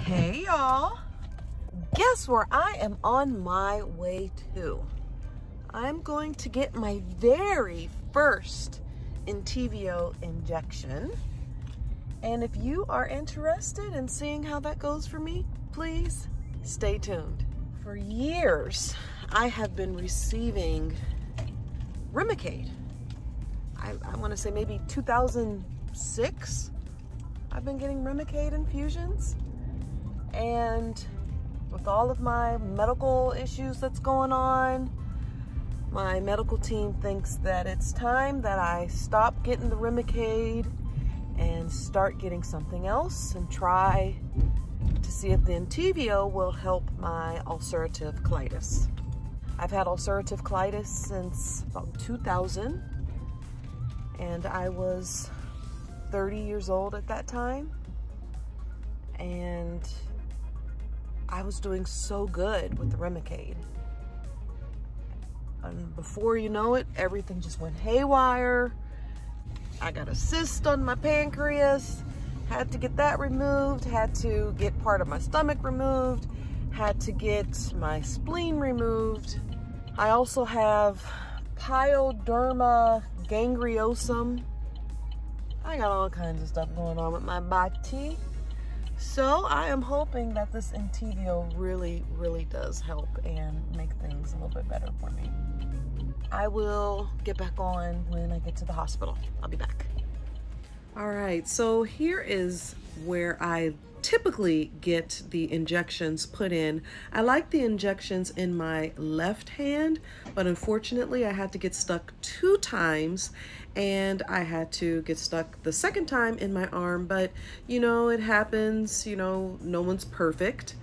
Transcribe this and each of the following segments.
Hey y'all, guess where I am on my way to? I'm going to get my very first ENTYVIO injection. And if you are interested in seeing how that goes for me, please stay tuned. For years, I have been receiving Remicaid. I want to say maybe 2006, I've been getting Remicaid infusions. And with all of my medical issues that's going on, my medical team thinks that it's time that I stop getting the Remicaid and start getting something else and try to see if the ENTYVIO will help my ulcerative colitis. I've had ulcerative colitis since about 2000, and I was 30 years old at that time, and I was doing so good with the Remicaid. And before you know it, everything just went haywire. I got a cyst on my pancreas, had to get that removed, had to get part of my stomach removed, had to get my spleen removed. I also have pyoderma gangrenosum. I got all kinds of stuff going on with my body. So I am hoping that this ENTYVIO really does help and make things a little bit better for me. I will get back on when I get to the hospital. I'll be back. All right, so here is where I typically get the injections put in. I like the injections in my left hand, but unfortunately I had to get stuck 2 times, and I had to get stuck the second time in my arm, but you know, it happens, you know, no one's perfect.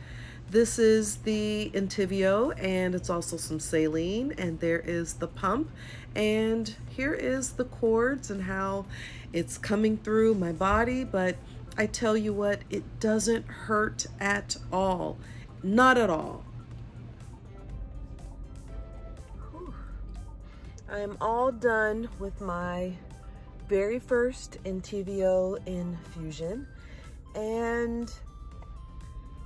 This is the ENTYVIO, and it's also some saline, and there is the pump, and here is the cords and how it's coming through my body. But I tell you what, it doesn't hurt at all. Not at all. Whew. I am all done with my very first ENTYVIO infusion, and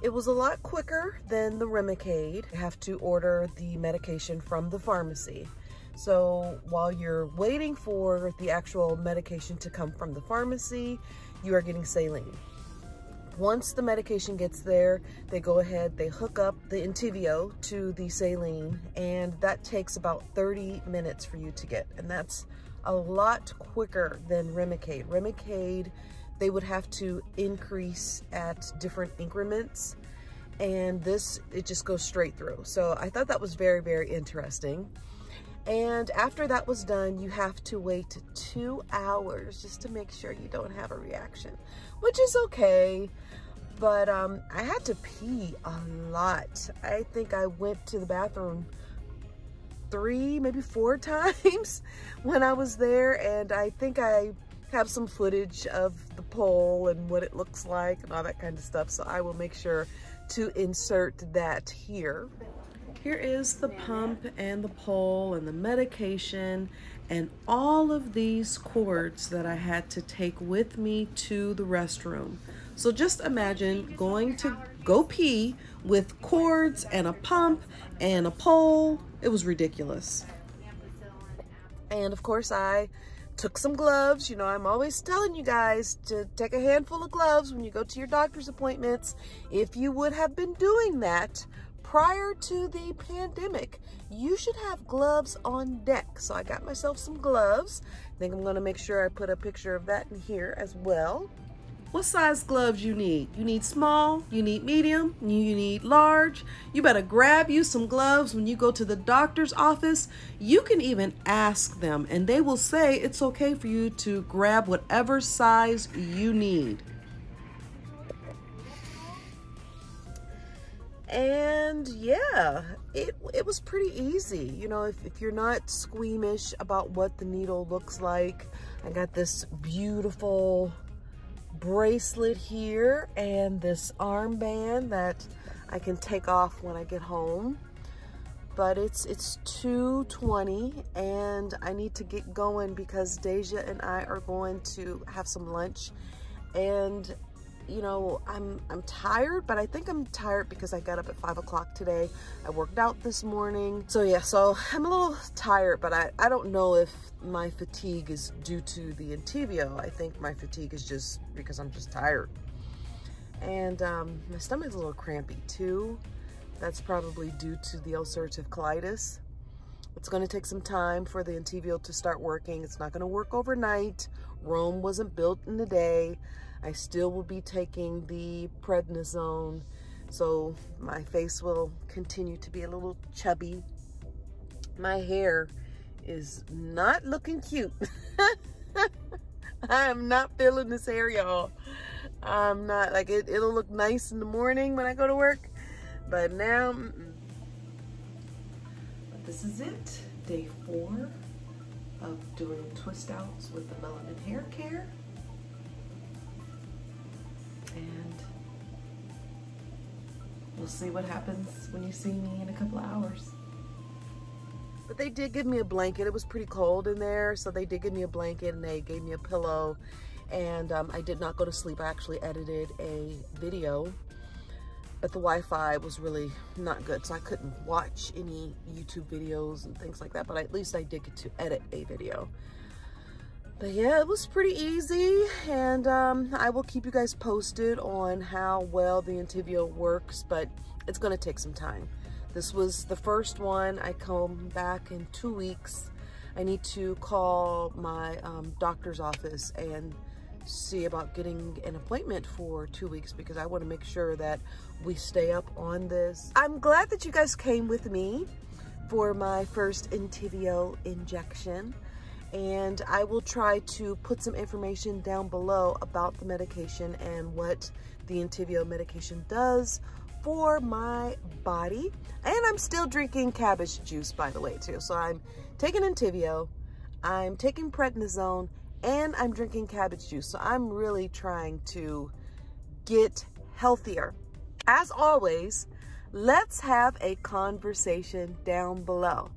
it was a lot quicker than the Remicaid. You have to order the medication from the pharmacy. So while you're waiting for the actual medication to come from the pharmacy, you are getting saline. Once the medication gets there, they go ahead, they hook up the ENTYVIO to the saline, and that takes about 30 minutes for you to get. And that's a lot quicker than Remicaid. Remicaid, they would have to increase at different increments, and this, it just goes straight through. So I thought that was very interesting. And after that was done, you have to wait 2 hours just to make sure you don't have a reaction, which is okay. But I had to pee a lot. I think I went to the bathroom 3, maybe 4 times when I was there, and I think I have some footage of the pole and what it looks like and all that kind of stuff, so I will make sure to insert that here. Here is the pump and the pole and the medication and all of these cords that I had to take with me to the restroom. So just imagine going to go pee with cords and a pump and a pole. It was ridiculous. And of course I took some gloves. You know, I'm always telling you guys to take a handful of gloves when you go to your doctor's appointments. If you would have been doing that prior to the pandemic, you should have gloves on deck. So I got myself some gloves. I think I'm gonna make sure I put a picture of that in here as well. What size gloves you need? You need small, you need medium, you need large. You better grab you some gloves when you go to the doctor's office. You can even ask them, and they will say it's okay for you to grab whatever size you need. And yeah, it was pretty easy. You know, if you're not squeamish about what the needle looks like. I got this beautiful bracelet here and this armband that I can take off when I get home. But it's 2:20 and I need to get going because Deja and I are going to have some lunch, and you know, I'm tired, but I think I'm tired because I got up at 5 o'clock today. I worked out this morning. So yeah, so I'm a little tired, but I don't know if my fatigue is due to the ENTYVIO. I think my fatigue is just because I'm just tired. And my stomach's a little crampy too. That's probably due to the ulcerative colitis. It's going to take some time for the ENTYVIO to start working. It's not going to work overnight. Rome wasn't built in a day. I still will be taking the prednisone, so my face will continue to be a little chubby. My hair is not looking cute. I am not feeling this hair, y'all. I'm not, like, it'll look nice in the morning when I go to work, but now, But this is it, day 4 of doing twist outs with the melanin hair care. And we'll see what happens when you see me in a couple of hours. But they did give me a blanket. It was pretty cold in there, so they did give me a blanket and they gave me a pillow. And I did not go to sleep. I actually edited a video, but the Wi-Fi was really not good, so I couldn't watch any YouTube videos and things like that, but at least I did get to edit a video. But yeah, it was pretty easy, and I will keep you guys posted on how well the ENTYVIO works, but it's gonna take some time. This was the first one. I come back in 2 weeks. I need to call my doctor's office and see about getting an appointment for 2 weeks because I want to make sure that we stay up on this. I'm glad that you guys came with me for my first ENTYVIO injection, and I will try to put some information down below about the medication and what the ENTYVIO medication does for my body. And I'm still drinking cabbage juice, by the way, too. So I'm taking ENTYVIO, I'm taking prednisone, and I'm drinking cabbage juice. So I'm really trying to get healthier. As always, let's have a conversation down below.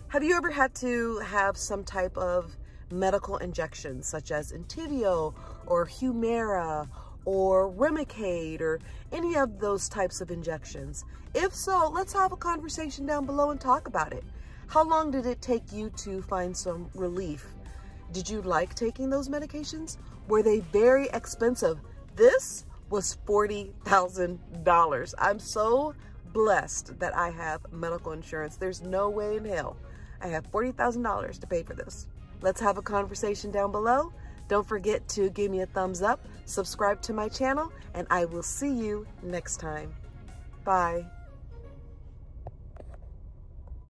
Have you ever had to have some type of medical injection, such as ENTYVIO or Humira or Remicaid or any of those types of injections? If so, let's have a conversation down below and talk about it. How long did it take you to find some relief? Did you like taking those medications? Were they very expensive? This was $40,000. I'm so blessed that I have medical insurance. There's no way in hell I have $40,000 to pay for this. Let's have a conversation down below. Don't forget to give me a thumbs up, subscribe to my channel, and I will see you next time. Bye.